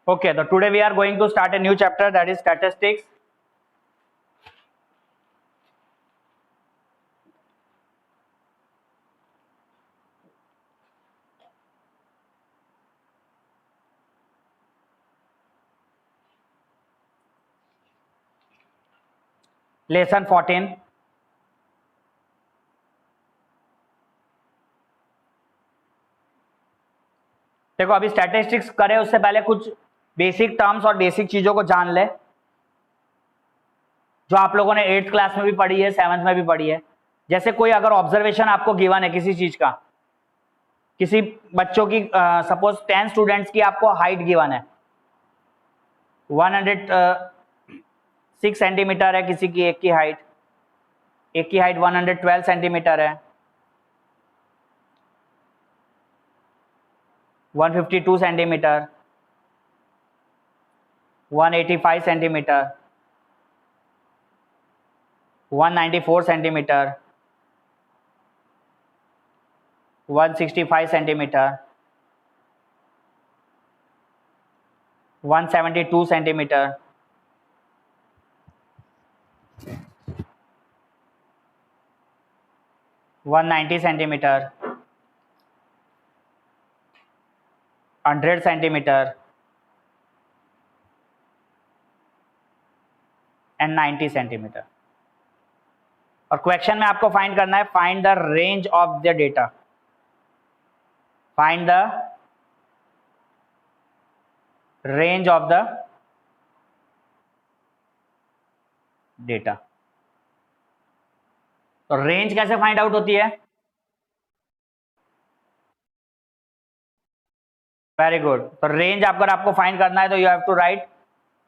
Okay, so today we are going to start a new chapter, that is statistics. Lesson 14. देखो अभी statistics करें उससे पहले कुछ बेसिक टर्म्स और बेसिक चीजों को जान ले, जो आप लोगों ने 8th क्लास में भी पढ़ी है, 7th में भी पढ़ी है। जैसे कोई अगर ऑब्जर्वेशन आपको गिवन है किसी चीज का, किसी बच्चों की सपोज 10 स्टूडेंट्स की आपको हाइट गिवन है, 106 सेंटीमीटर है किसी की, एक की हाइट 112 सेंटीमीटर है, 152 centimetre, 185 centimetre, 194 centimetre, 165 centimetre, 172 centimetre, 190 centimetre, 100 centimetre and 90 centimetre. और क्वेश्चन में आपको फाइंड करना है, find the range of the data, find the range of the data. तो रेंज कैसे फाइंड आउट होती है? Very good. तो रेंज अगर आपको फाइंड करना है तो you have to write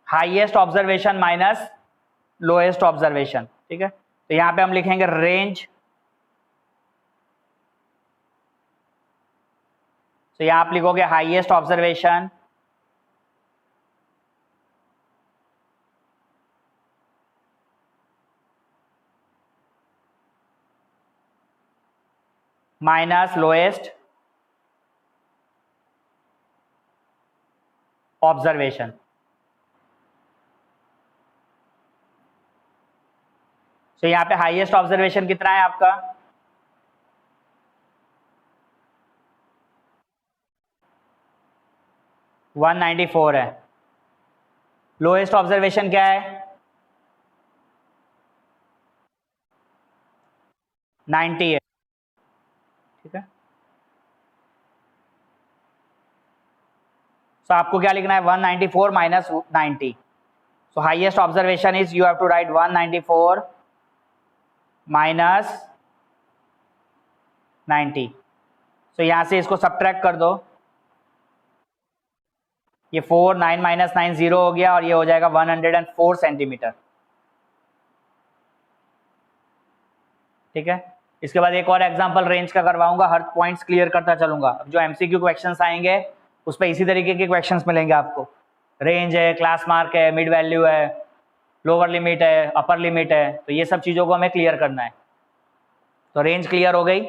highest observation minus lowest observation. ठीक है, तो यहां पे हम लिखेंगे रेंज। तो यहां आप लिखोगे highest observation minus lowest observation. तो यहां पे हाईएस्ट ऑब्जर्वेशन कितना है आपका? वन 194 है। लोएस्ट ऑब्जर्वेशन क्या है? 90 है। ठीक है, तो आपको क्या लिखना है? 194 minus 90। So highest observation is, you have to write 194 minus 90। So यहां से इसको सब्ट्रैक्ट कर दो, ये 4 9 माइनस 9 0 हो गया, और ये हो जाएगा 104 सेंटीमीटर। ठीक है, इसके बाद एक और एग्जांपल रेंज का करवाऊंगा, हर पॉइंट्स क्लियर करता चलूंगा। जो एमसीक्यू क्वेश्चंस आएंगे उस पर इसी तरीके के क्वेश्चंस मिलेंगे आपको। रेंज है, क्लास मार्क है, मिड वैल्यू है, लोअर लिमिट है, अपर लिमिट है, तो ये सब चीज़ों को हमें क्लियर करना है। तो रेंज क्लियर हो गई।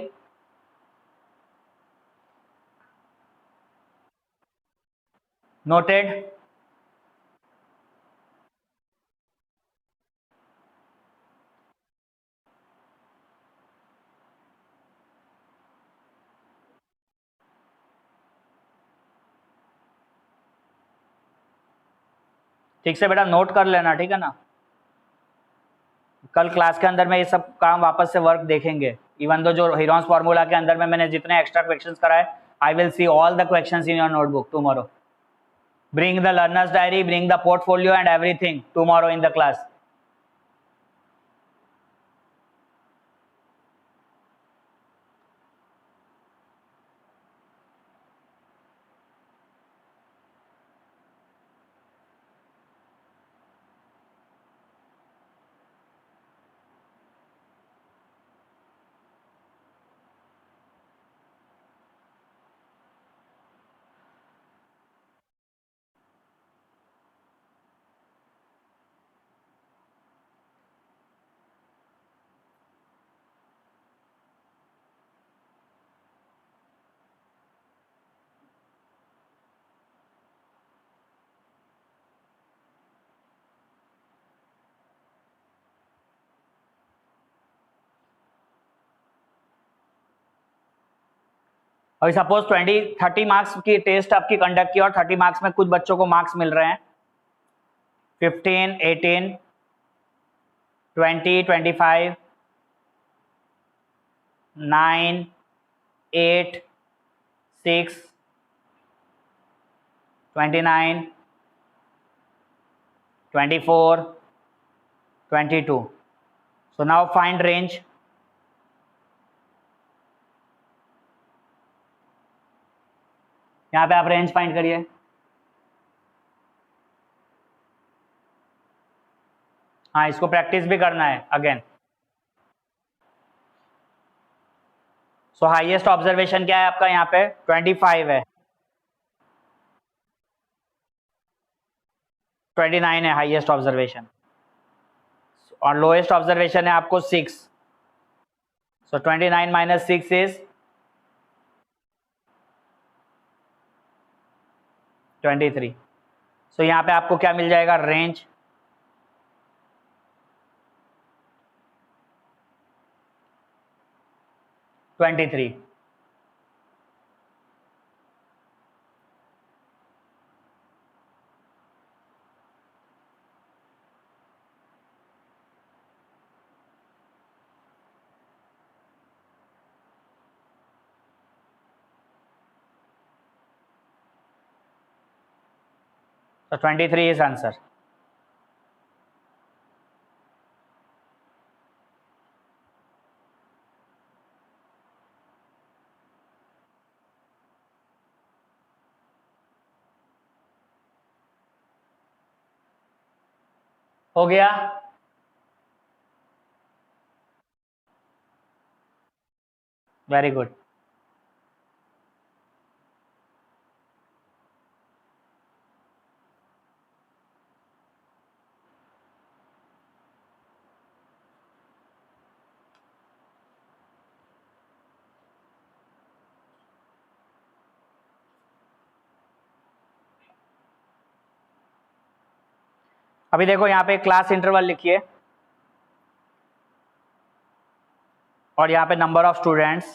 नोटेड। ठीक से बेटा नोट कर लेना, ठीक है ना? कल क्लास के अंदर में ये सब काम वापस से वर्क देखेंगे। इवन दो जो हीरोन्स फार्मूला के अंदर में मैंने जितने एक्स्ट्रा क्वेश्चंस कराए, I will see all the questions in your notebook tomorrow. Bring the learner's diary, bring the portfolio and everything tomorrow in the class. अभी सपोज 30 मार्क्स की test आपकी कंडक्ट की और 30 मार्क्स में कुछ बच्चों को मार्क्स मिल रहे हैं 15, 18, 20, 25, 9, 8, 6, 29, 24, 22. So now find range. यहाँ पे आप रेंज फाइंड करिए। हाँ, इसको प्रैक्टिस भी करना है अगेन। सो हाईएस्ट ऑब्जर्वेशन क्या है आपका यहाँ पे 25 है, 29 है हाईएस्ट ऑब्जर्वेशन, और लोएस्ट ऑब्जर्वेशन है आपको 6। सो 29 माइनस 6 इज 23। सो यहाँ पे आपको क्या मिल जाएगा, रेंज 23। So 23 is answer. हो गया? Very good. अभी देखो यहाँ पे क्लास इंटरवल लिखिए और यहाँ पे number of students,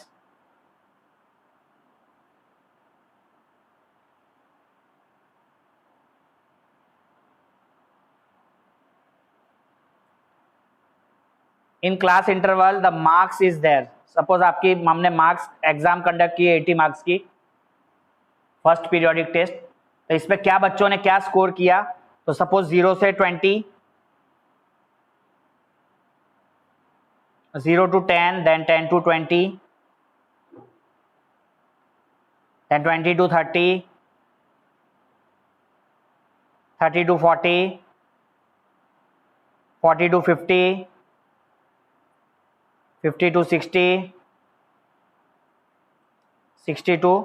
in class interval the marks is there. Suppose आपकी हमने मार्क्स एग्जाम कंडक्ट की 80 मार्क्स की फर्स्ट पीरियोडिक टेस्ट, तो इसमें क्या बच्चों ने क्या स्कोर किया, तो सपोज 0 से 20, 0 to 10, then 10 to 20, then 20 to 30, 30 to 40, 40 to 50, 50 to 60, 60 to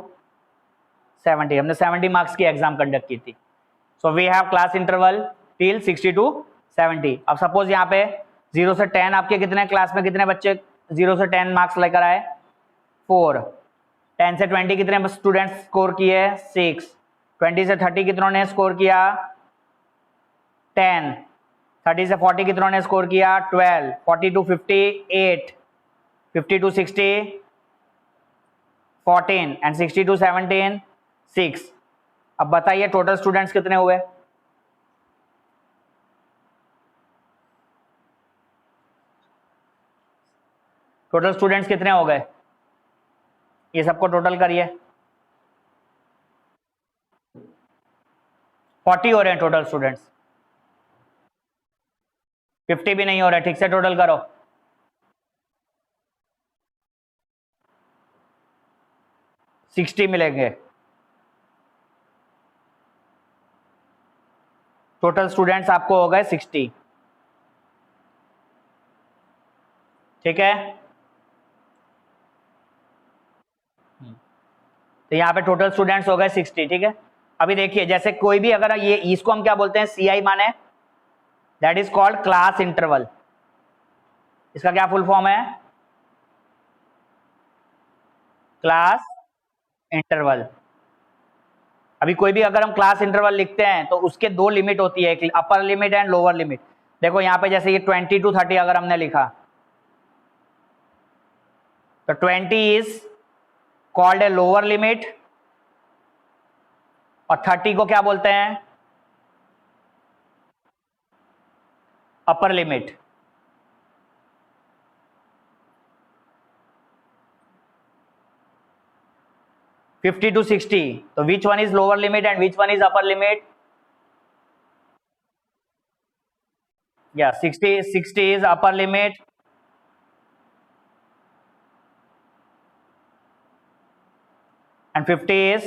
70। हमने 70 मार्क्स की एग्जाम कंडक्ट की थी। So we have class interval till 60 to 70। अब सपोज यहाँ पे 0 से 10 आपके कितने क्लास में कितने बच्चे 0 से 10 मार्क्स लेकर आए, 4। 10 से 20 कितने स्टूडेंट्स स्कोर किए, 6। 20 से 30 कितनों ने स्कोर किया, 10। 30 से 40 कितनों ने स्कोर किया, 12। 40 to 50, 8। 50 to 60, 14, and 60 to 17, 6। अब बताइए टोटल स्टूडेंट्स कितने हुए, टोटल स्टूडेंट्स कितने हो गए, ये सबको टोटल करिए। 40 हो रहे हैं टोटल स्टूडेंट्स, 50 भी नहीं हो रहा है, ठीक से टोटल करो। $60 मिलेंगे। टोटल स्टूडेंट्स आपको हो गए 60, ठीक है। तो यहाँ पे टोटल स्टूडेंट्स हो गए 60, ठीक है। अभी देखिए जैसे कोई भी अगर ये इसको हम क्या बोलते हैं, CI माने that is called class interval. इसका क्या फुल फॉर्म है, क्लास इंटरवल। अभी कोई भी अगर हम क्लास इंटरवल लिखते हैं तो उसके दो लिमिट होती है, एक upper limit and lower limit. देखो यहाँ पे जैसे ये 20 to 30 अगर हमने लिखा तो 20 is called a lower limit, और 30 को क्या बोलते हैं? Upper limit. फिफ्टी टू 60, तो which one is lower limit and which one is upper limit? या 60 is upper limit, and 50 is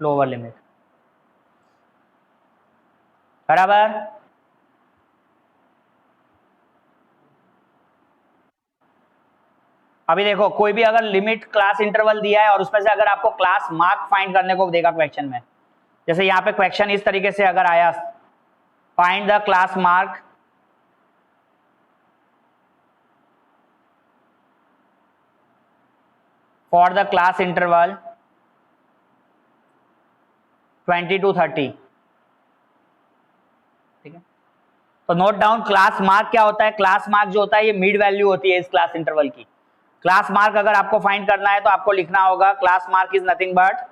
lower limit। बराबर। अभी देखो, कोई भी अगर लिमिट क्लास इंटरवल दिया है और उसमें से अगर आपको क्लास मार्क फाइंड करने को देगा क्वेश्चन में, जैसे यहाँ पे क्वेश्चन इस तरीके से अगर आया, find the class mark for the class interval 20 to 30, ठीक है। तो नोट डाउन, क्लास मार्क क्या होता है? क्लास मार्क जो होता है ये मिड वैल्यू होती है इस क्लास इंटरवल की। क्लास मार्क अगर आपको फाइंड करना है तो आपको लिखना होगा class mark is nothing but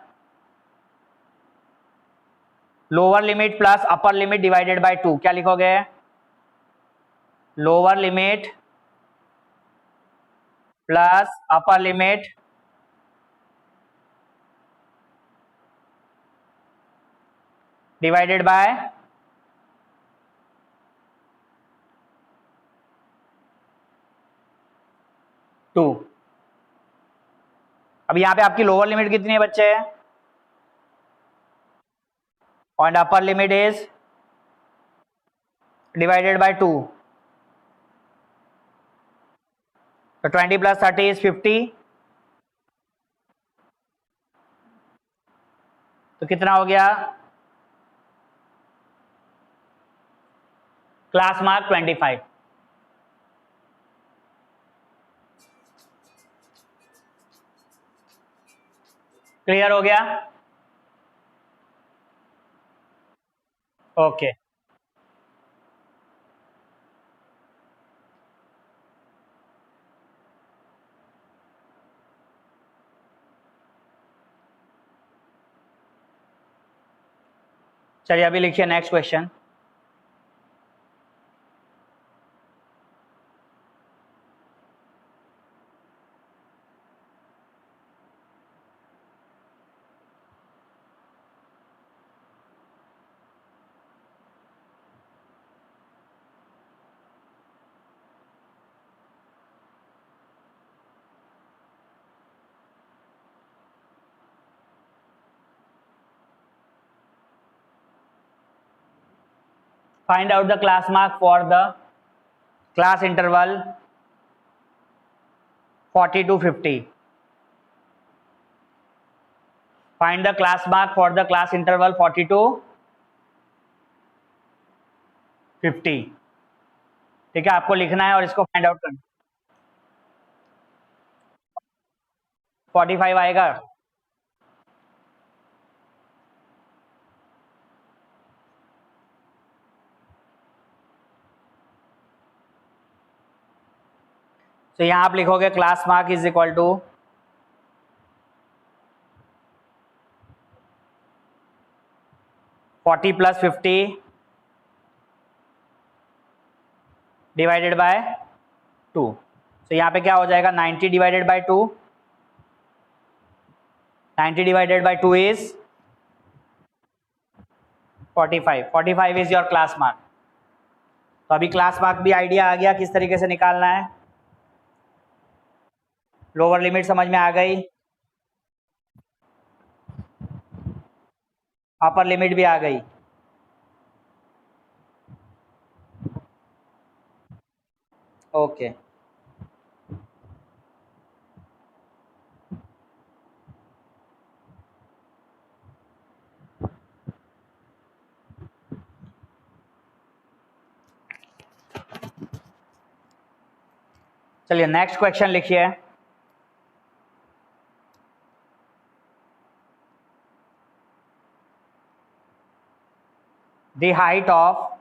lower limit plus upper limit divided by 2। क्या लिखोगे? Lower limit plus upper limit divided by 2। अब यहां पे आपकी लोअर लिमिट कितनी है बच्चे? और upper limit is divided by 2, तो 20 प्लस 30 इज 50। तो कितना हो गया? Class mark 25। क्लियर हो गया? ओके। चलिए अभी लिखिए next question. Find out the class mark for the class interval 40 to 50. Find the class mark for the class interval 40 to 50। ठीक है, आपको लिखना है और इसको फाइंड आउट करना। 45 आएगा। तो यहां आप लिखोगे class mark is equal to 40 plus 50 divided by 2। तो यहां पे क्या हो जाएगा? 90 divided by 2, 90 divided by 2 is 45। 45 is your class mark. तो अभी क्लास मार्क भी आइडिया आ गया किस तरीके से निकालना है। लोअर लिमिट समझ में आ गई, अपर लिमिट भी आ गई। ओके। चलिए नेक्स्ट क्वेश्चन लिखिए। The height of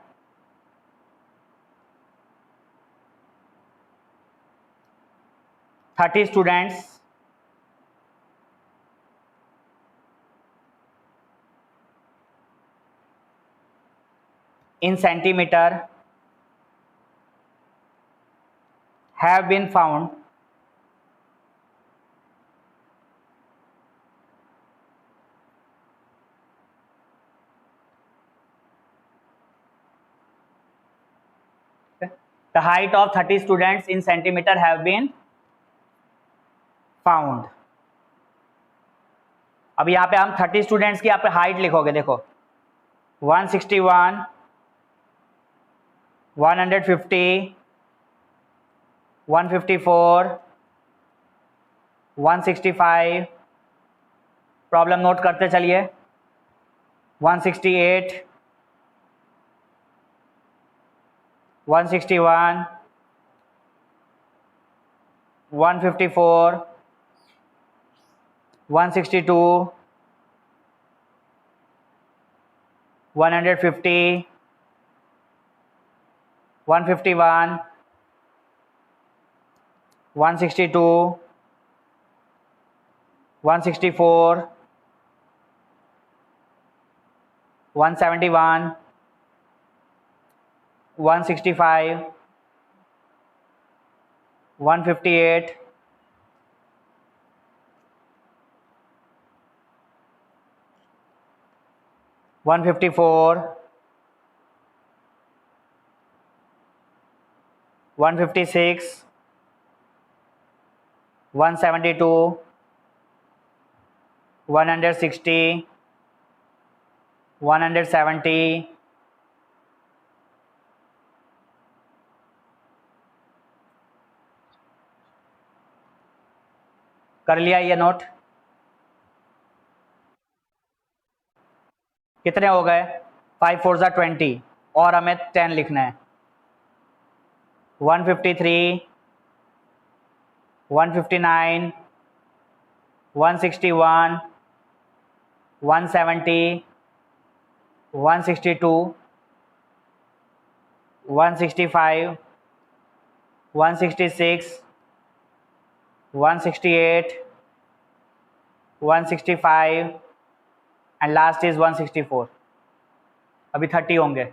30 students in centimeter have been found the height of 30 students in centimeter have been found. अब यहाँ पे हम 30 स्टूडेंट्स की यहाँ पे हाइट लिखोगे, देखो 161, 150, 154, 165, प्रॉब्लम नोट करते चलिए, 168, 161, 154, 162, 150, 151, 162, 164, 171, 165, 158, 154, 156, 172, 160, 170, कर लिया ये नोट? कितने हो गए? 5 4 जा 20 और हमें 10 लिखना है। 153, 159, 161, 170, 162, 165, 166, 168, 165 एंड लास्ट इज 164। अभी 30 होंगे।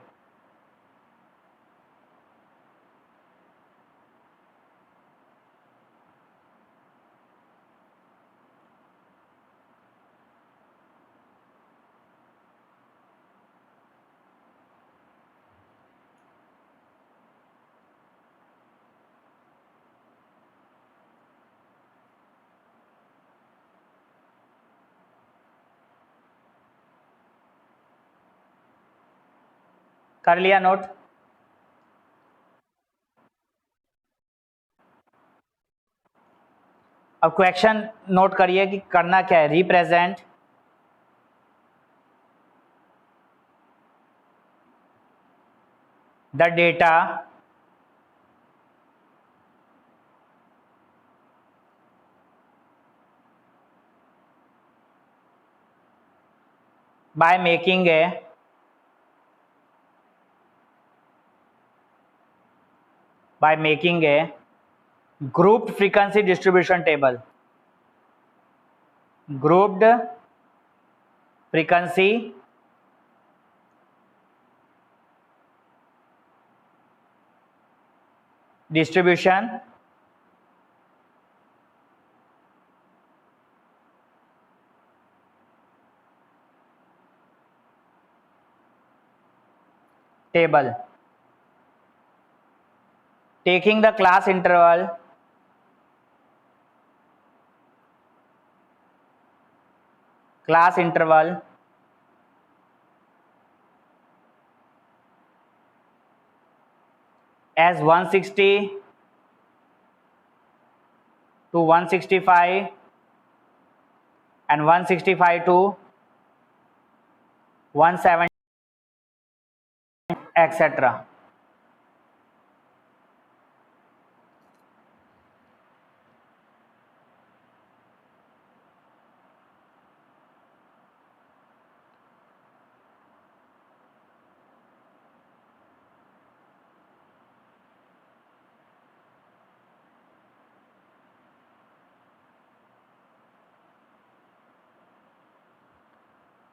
कर लिया नोट? अब क्वेश्चन नोट करिए कि करना क्या है। Represent the data by making a grouped frequency distribution table. Grouped frequency distribution table taking the class interval as 160 to 165 and 165 to 170 etc.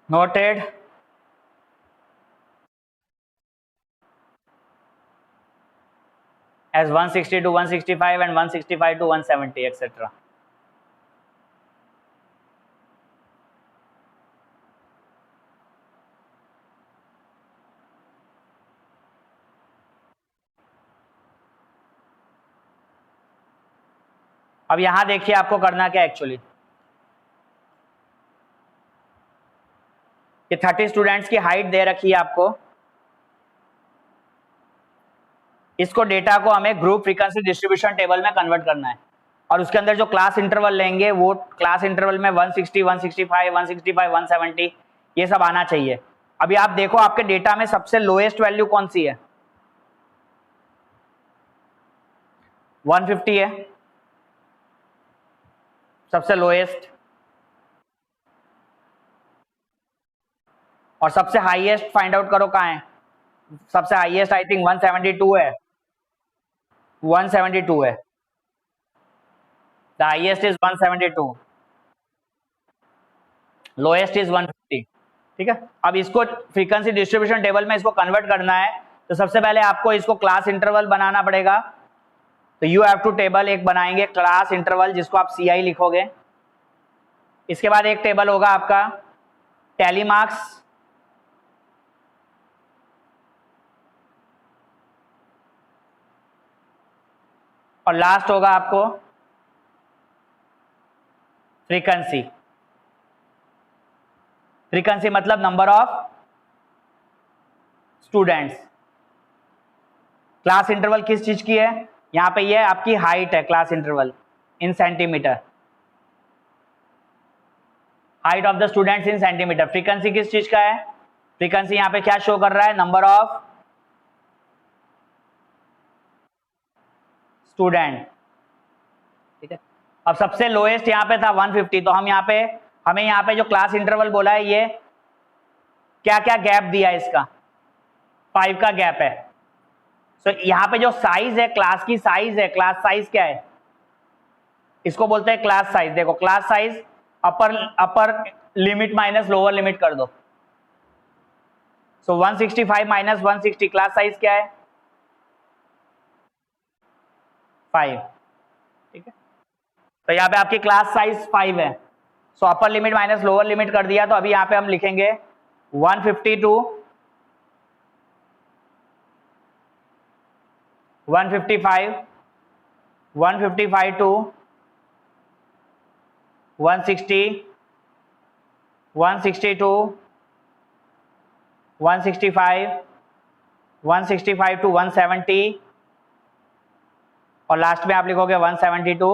Noted. as 160 to 165 and 165 to 170 etc. अब यहां देखिए आपको करना क्या एक्चुअली, कि 30 स्टूडेंट्स की height दे रखी है आपको, इसको डेटा को हमें ग्रुप फ्रीक्वेंसी डिस्ट्रीब्यूशन टेबल में कन्वर्ट करना है, और उसके अंदर जो क्लास इंटरवल लेंगे वो क्लास इंटरवल में 160, 165, 165, 170 ये सब आना चाहिए। अभी आप देखो आपके डेटा में सबसे लोएस्ट वैल्यू कौन सी है, 150 है सबसे लोएस्ट, और सबसे हाईएस्ट फाइंड आउट करो कहां है, सबसे हाईएस्ट आई थिंक 172 है, 172 है, the highest is 172, lowest is 150। ठीक है, अब इसको फ्रीक्वेंसी डिस्ट्रीब्यूशन टेबल में इसको कन्वर्ट करना है, तो सबसे पहले आपको इसको क्लास इंटरवल बनाना पड़ेगा। तो यू हैव टू टेबल एक बनाएंगे क्लास इंटरवल, जिसको आप CI लिखोगे। इसके बाद एक टेबल होगा आपका टैली मार्क्स, और लास्ट होगा आपको फ्रीक्वेंसी। फ्रीक्वेंसी मतलब number of students. Class interval किस चीज की है, यहां पे ये आपकी हाइट है, class interval in centimetre, height of the students in centimetre. Frequency किस चीज का है, फ्रीक्वेंसी यहां पे क्या शो कर रहा है, नंबर ऑफ स्टूडेंट। ठीक है, अब सबसे लोएस्ट यहां पे था 150, तो हम यहां पे हमें यहां पे जो क्लास इंटरवल बोला है ये क्या क्या गैप दिया है, इसका 5 का गैप है। तो यहां पे जो साइज है, क्लास की साइज है, क्लास साइज क्या है, इसको बोलते हैं क्लास साइज। देखो क्लास साइज अपर लिमिट माइनस लोअर लिमिट कर दो, सो 165 माइनस 160 क्लास साइज क्या है, 5। ठीक है, तो यहाँ पे आपकी क्लास साइज 5 है, so upper limit minus lower limit कर दिया। तो अभी यहाँ पे हम लिखेंगे 152, 155, 155 टू 160, 162, 165, 165 टू 170, और लास्ट में आप लिखोगे 170 टू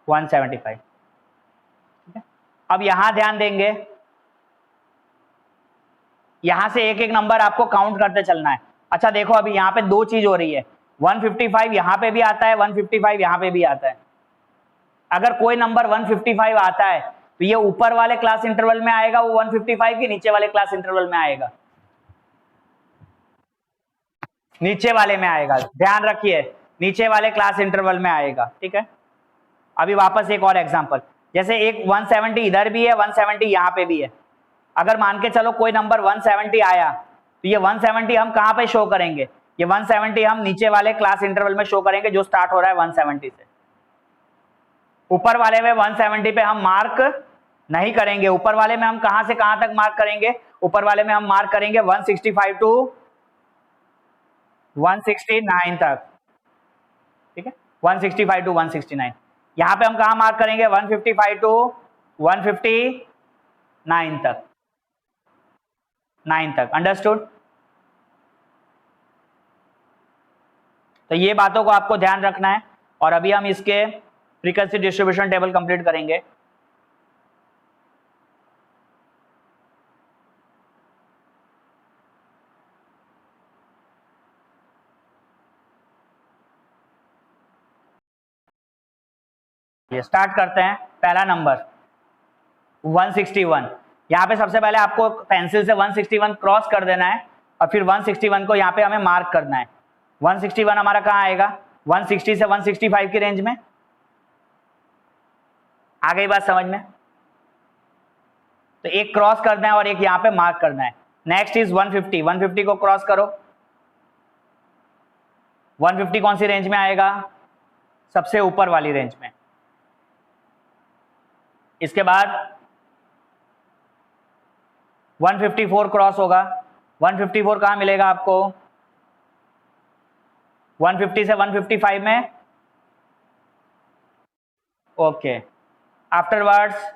175। ठीक है, अब यहां ध्यान देंगे, यहां से एक एक नंबर आपको काउंट करते चलना है। अच्छा देखो अभी यहां पे दो चीज हो रही है, 155 यहां पे भी आता है, 155 यहां पे भी आता है। अगर कोई नंबर 155 आता है तो ये ऊपर वाले क्लास इंटरवल में आएगा, वो 155 के नीचे वाले क्लास इंटरवल में आएगा, नीचे वाले में आएगा, ध्यान रखिए नीचे वाले क्लास इंटरवल में आएगा। ठीक है, अभी वापस एक और एग्जांपल, जैसे एक 170 इधर भी है, 170 यहां पे भी है। अगर मान के चलो कोई नंबर 170 आया, तो ये 170 हम कहां पे शो करेंगे, ये 170 हम नीचे वाले क्लास इंटरवल में शो करेंगे जो स्टार्ट हो रहा है 170 से। ऊपर वाले में 170 पे हम मार्क नहीं करेंगे, ऊपर वाले में हम कहां से कहां तक मार्क करेंगे, ऊपर वाले में हम मार्क करेंगे 165 टू 169 तक। ठीक है, 165 टू 169, यहां पे हम कहां मार्क करेंगे, 155 टू 159 तक, 9 तक। अंडरस्टूड? तो ये बातों को आपको ध्यान रखना है, और अभी हम इसके फ्रीक्वेंसी डिस्ट्रीब्यूशन टेबल कंप्लीट करेंगे। ये स्टार्ट करते हैं। पहला नंबर 161, यहाँ पे सबसे पहले आपको पेंसिल से 161 क्रॉस कर देना है, और फिर 161 को यहाँ पे हमें मार्क करना है। 161 हमारा कहाँ आएगा, 160 से 165 की रेंज में। आ गई बात समझ में? तो एक क्रॉस करना है और एक यहाँ पे मार्क करना है। नेक्स्ट इज 150, 150 को क्रॉस करो। 150 कौन सी रेंज में आएगा? सबसे ऊपर वाली रेंज में। इसके बाद 154 क्रॉस होगा। 154 कहां मिलेगा आपको? 150 से 155 में। ओके, आफ्टरवर्ड्स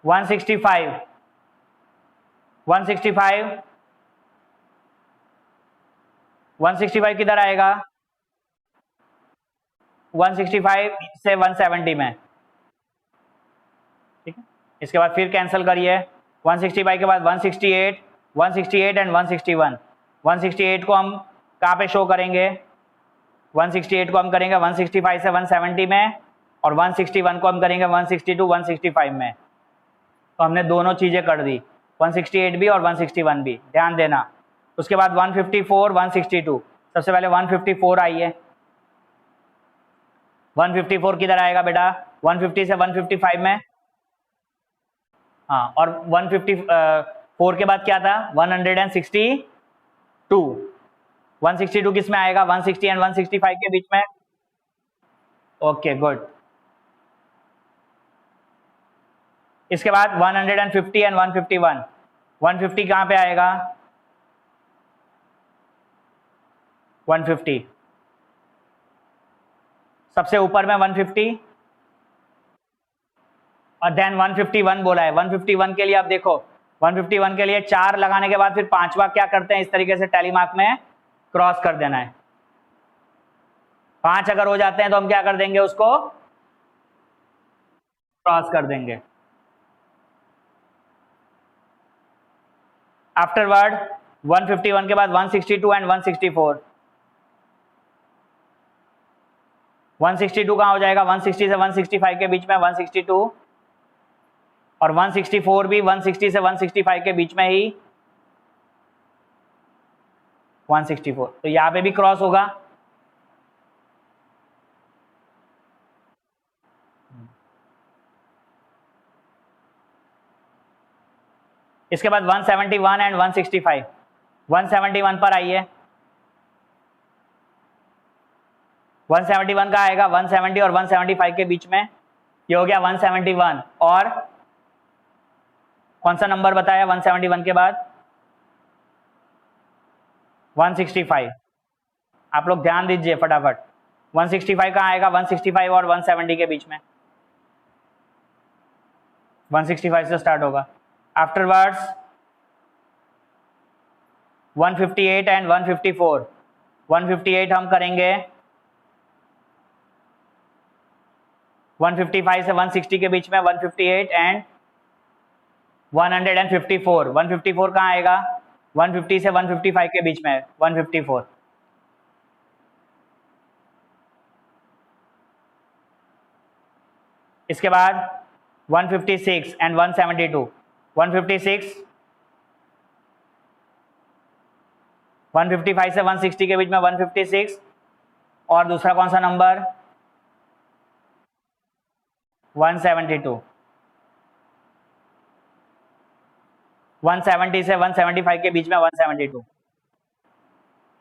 165, 165, 165 किधर आएगा? 165 से 170 में। ठीक है, इसके बाद फिर कैंसिल करिए। 165 के बाद 168, 168 एंड 161। 168 को हम कहाँ पे शो करेंगे? 168 को हम करेंगे 165 से 170 में, और 161 को हम करेंगे 162, 165 में। तो हमने दोनों चीज़ें कर दी, 168 भी और 161 भी, ध्यान देना। उसके बाद 154, 162। सबसे पहले 154 आइए। 154 किधर आएगा बेटा? 150 से 155 में। हाँ, और 154 के बाद क्या था? 162। 162 किस में आएगा? 160 एंड 165 के बीच में। Okay, good. इसके बाद 150 एंड 151। 150 कहाँ पे आएगा? 150 सबसे ऊपर में 150, और देन 151 बोला है। 151 के लिए आप देखो, 151 के लिए 4 लगाने के बाद फिर पांचवा क्या करते हैं? इस तरीके से टैली मार्क में क्रॉस कर देना है। 5 अगर हो जाते हैं तो हम क्या कर देंगे? उसको क्रॉस कर देंगे। आफ्टरवर्ड 151 के बाद 162 एंड 164। 162 कहाँ हो जाएगा? 160 से 165 के बीच में 162, और 164 भी 160 से 165 के बीच में ही 164। तो यहां पे भी क्रॉस होगा। इसके बाद 171 एंड 165। 171 पर आइए। 171 का आएगा 170 और 175 के बीच में। ये हो गया 171, और कौन सा नंबर बताया 171 के बाद? 165। आप लोग ध्यान दीजिए फटाफट। 165 कहाँ आएगा? 165 और 170 के बीच में। 165 से स्टार्ट होगा। Afterwards 158 and 154। 158 हम करेंगे 155 से 160 के बीच में 158 एंड 154। 154 कहाँ आएगा? 150 से 155 के बीच में 154। इसके बाद 156 एंड 172। 156, 155 से 160 के बीच में 156, और दूसरा कौन सा नंबर? 172। 170 से 175 के बीच में 172।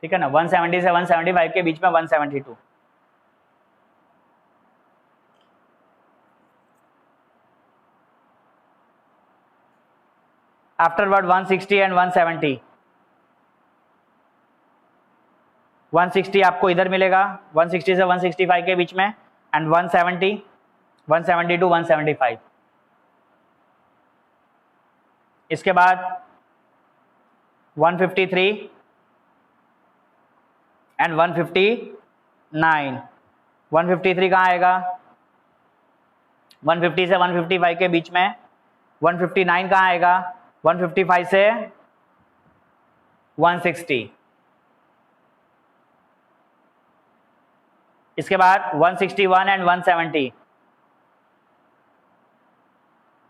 ठीक है ना? 170 से 175 के बीच में 172। Afterward 160 and 170। 160 आपको इधर मिलेगा 160 से 165 के बीच में, एंड 170, 170 टू 175। इसके बाद 153 एंड 159। 153 कहाँ आएगा? 150 से 155 के बीच में। 159 कहाँ आएगा? 155 से 160। इसके बाद 161 एंड 170।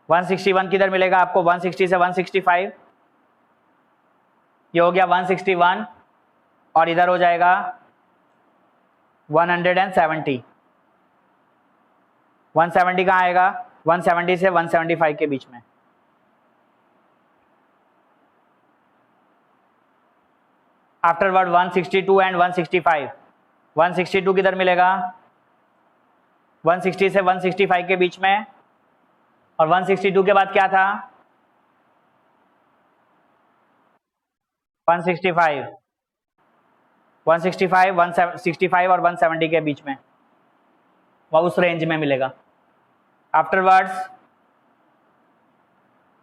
161 किधर मिलेगा आपको? 160 से 165। ये हो गया 161, और इधर हो जाएगा 170। 170 कहाँ आएगा? 170 से 175 के बीच में। Afterward 162 and 165। 162 किधर मिलेगा? 160 से 165 के बीच में। और 162 के बाद क्या था? 165, 165 और 170 के बीच में, वह उस रेंज में मिलेगा। आफ्टरवर्ड्स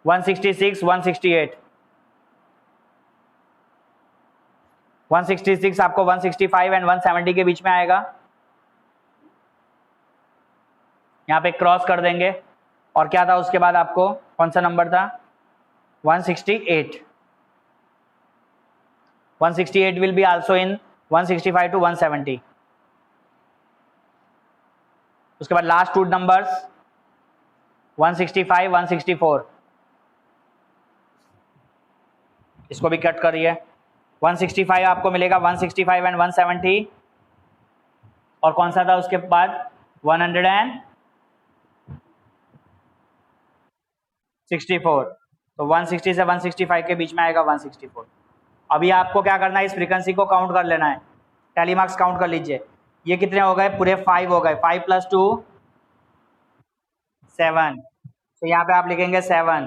166, 168। 166 आपको 165 एंड 170 के बीच में आएगा। यहां पे क्रॉस कर देंगे। और क्या था उसके बाद? आपको कौन सा नंबर था? 168। 168 will be also in 165 to 170। उसके बाद लास्ट टू नंबर्स 165, 164। इसको भी कट करिए। 165 आपको मिलेगा, 165 एंड 170। और कौन सा था उसके बाद? 164। तो 160 से 165 के बीच में आएगा 164। अभी आपको क्या करना है? इस फ्रीक्वेंसी को काउंट कर लेना है। टैली मार्क्स काउंट कर लीजिए। ये कितने हो गए? पूरे 5 हो गए। 5 + 2 7। तो यहाँ पे आप लिखेंगे 7।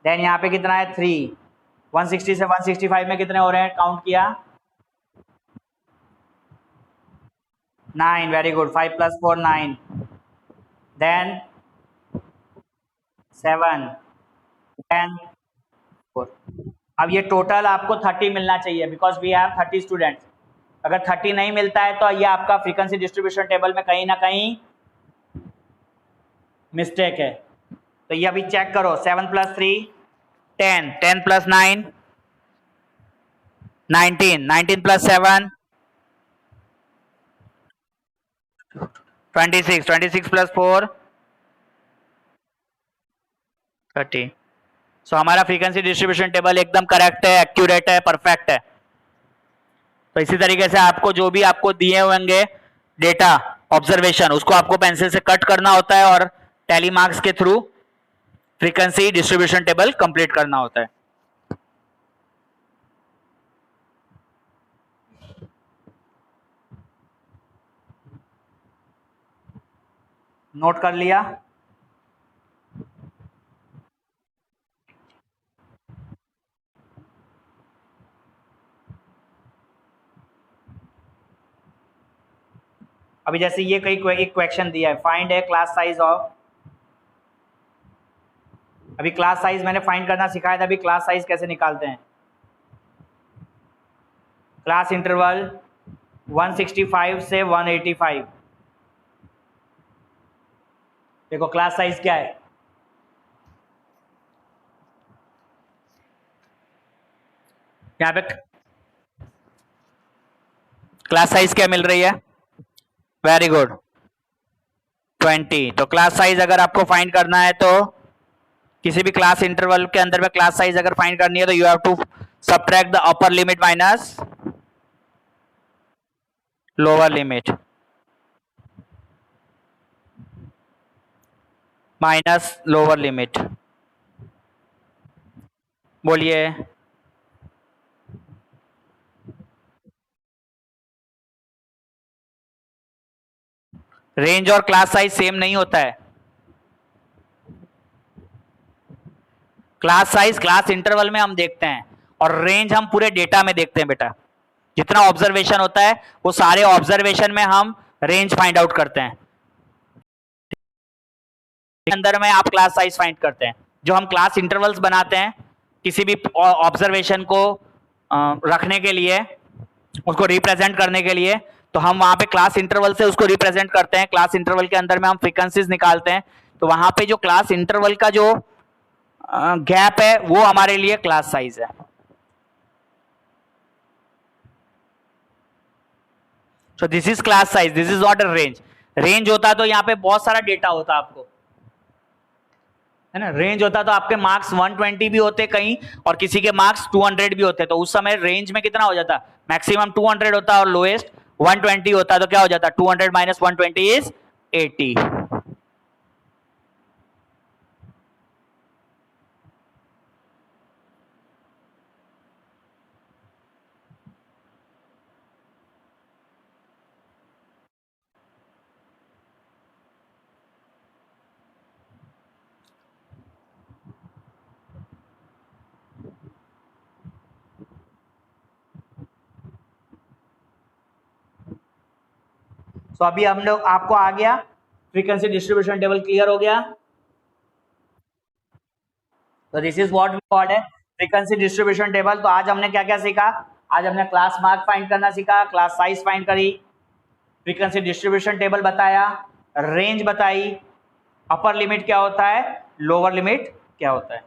देन यहाँ पे कितना है? 3। 160 से 165 में कितने हो रहे हैं? काउंट किया। 9। Very good. 5 + 4 9। देन 7, 10, 4। अब ये टोटल आपको 30 मिलना चाहिए, बिकॉज वी हैव 30 स्टूडेंट्स। अगर 30 नहीं मिलता है तो ये आपका फ्रीक्वेंसी डिस्ट्रीब्यूशन टेबल में कहीं ना कहीं मिस्टेक है। तो ये अभी चेक करो। 7 + 3 10, 10 + 9 19, 19 + 7 26, 26 + 4 30। सो हमारा फ्रीक्वेंसी डिस्ट्रीब्यूशन टेबल एकदम करेक्ट है, एक्यूरेट है, परफेक्ट है। तो इसी तरीके से आपको जो भी आपको दिए होंगे डेटा ऑब्जर्वेशन, उसको आपको पेंसिल से कट करना होता है और टैली मार्क्स के through frequency distribution table complete करना होता है। नोट कर लिया? अभी जैसे ये एक क्वेश्चन दिया है, find A class size of. अभी क्लास साइज मैंने फाइंड करना सिखाया था। अभी क्लास साइज कैसे निकालते हैं? क्लास इंटरवल 165 से 185। देखो क्लास साइज क्या है? यहाँ पे क्लास साइज क्या मिल रही है? Very good, 20। तो क्लास साइज अगर आपको फाइंड करना है तो किसी भी क्लास इंटरवल के अंदर में क्लास साइज अगर फाइंड करनी है तो you have to subtract the upper limit minus lower limit minus lower limit. बोलिए। रेंज और क्लास साइज सेम नहीं होता है। क्लास साइज क्लास इंटरवल में हम देखते हैं और रेंज हम पूरे डेटा में देखते हैं बेटा। जितना ऑब्जर्वेशन होता है वो सारे ऑब्जर्वेशन में हम रेंज फाइंड आउट करते हैं। अंदर में आप क्लास साइज फाइंड करते हैं। जो हम क्लास इंटरवल्स बनाते हैं किसी भी ऑब्जर्वेशन को रखने के लिए, उसको रिप्रेजेंट करने के लिए, तो हम वहां पे क्लास इंटरवल से उसको रिप्रेजेंट करते हैं। क्लास इंटरवल के अंदर में हम फ्रीक्वेंसीज निकालते हैं। तो वहां पे जो क्लास इंटरवल का जो गैप है वो हमारे लिए क्लास साइज है। So this is class size, this is not a range. Range होता तो यहाँ पे बहुत सारा डेटा होता आपको, है ना। रेंज होता तो आपके मार्क्स 120 भी होते कहीं और किसी के मार्क्स 200 भी होते। तो उस समय रेंज में कितना हो जाता? मैक्सिमम 200 होता और लोएस्ट 120 होता। तो क्या हो जाता? 200 - 120 इज 80। सो अभी हम लोग आपको आ गया फ्रीक्वेंसी डिस्ट्रीब्यूशन टेबल, क्लियर हो गया। तो this is what we called है फ्रीक्वेंसी डिस्ट्रीब्यूशन टेबल। तो आज हमने क्या क्या सीखा? आज हमने क्लास मार्क फाइंड करना सीखा, क्लास साइज फाइंड करी, फ्रीक्वेंसी डिस्ट्रीब्यूशन टेबल बताया, रेंज बताई, अपर लिमिट क्या होता है, लोअर लिमिट क्या होता है।